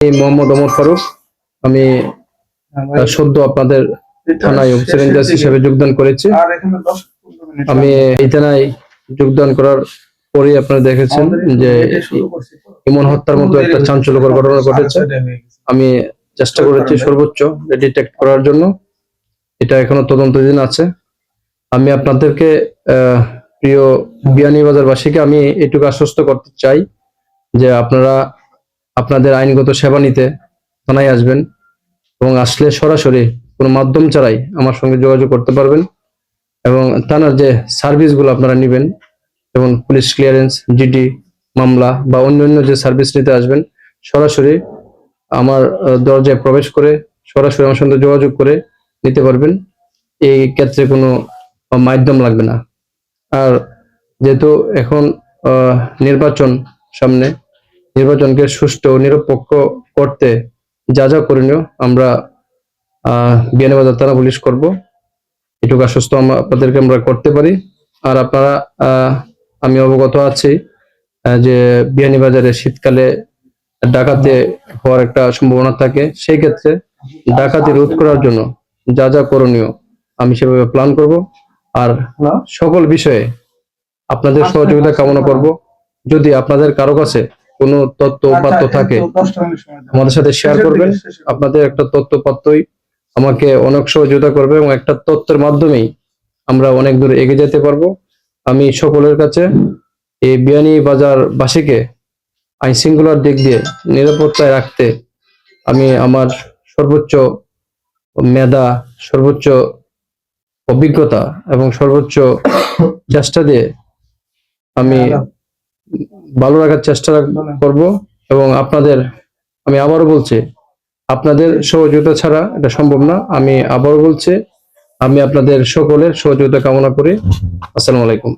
মোহাম্মদ ওমর ফারুক। আমি সদ্য আপনাদের থানায় অফিসার ইনচার্জ হিসেবে যোগদান করেছি। আমি এই থানায় যোগদান করার পরে আপনারা দেখেছেন যে ইমন হত্যার মতো একটা চাঞ্চল্যকর ঘটনা ঘটেছে। আমি চেষ্টা করেছি সর্বোচ্চ ডিটেক্ট করার জন্য। এটা এখনো তদন্তাধীন আছে। আমি আপনাদেরকে প্রিয় বিয়ানীবাজারবাসীকে আমি এটুকু আশ্বস্ত করতে চাই যে আপনারা আপনাদের আইনগত সেবা নিতে থানায় আসবেন এবং আসলে সরাসরি কোনো মাধ্যম ছাড়াই আমার সঙ্গে যোগাযোগ করতে পারবেন এবং থানার যে সার্ভিসগুলো আপনারা নেবেন যেমন পুলিশ ক্লিয়ারেন্স, জিডি মামলা বা অন্যান্য যে সার্ভিস নিতে আসবেন সরাসরি আমার দরজায় প্রবেশ করে সরাসরি আমার সঙ্গে যোগাযোগ করে নিতে পারবেন। এই ক্ষেত্রে কোনো মাধ্যম লাগবে না। আর যেহেতু এখন নির্বাচন সামনে, নির্বাচনকে সুষ্ঠু ও নিরপেক্ষ করতে যা যা করণীয় আমরা বিয়ানীবাজার থানা পুলিশ করব, এটুকু আশ্বস্ত আপনাদেরকে আমরা করতে পারি। আর আপনারা আমি অবগত আছি যে বিয়ানীবাজারে শীতকালে ডাকাতি হওয়ার একটা সম্ভাবনা থাকে। সেই ক্ষেত্রে ডাকাতি রোধ করার জন্য যা যা করণীয় আমি সেভাবে প্ল্যান করব। আর সকল বিষয়ে আপনাদের সহযোগিতা কামনা করব। যদি আপনাদের কারো কাছে কোনো তথ্য উপাত্ত থাকে আমাদের সাথে শেয়ার করবেন। আপনাদের একটা তথ্য পাত্রই আমাকে অনেক সহযোগিতা করবে এবং একটা তথ্যের মাধ্যমেই আমরা অনেক দূর এগিয়ে যেতে পারবো। আমি সকলের কাছে এই বিয়ানীবাজারবাসীকে আইন শৃঙ্খলার দিক দিয়ে নিরাপত্তায় রাখতে আমি আমার সর্বোচ্চ মেধা, সর্বোচ্চ অভিজ্ঞতা এবং সর্বোচ্চ চেষ্টা দিয়ে আমি ভালো রাখার চেষ্টা করব। এবং আপনাদের আমি আবারও বলছি, আপনাদের সহযোগিতা ছাড়া এটা সম্ভব না। আমি আবারও বলছি, আমি আপনাদের সকলের সহযোগিতা কামনা করি। আসসালামু আলাইকুম।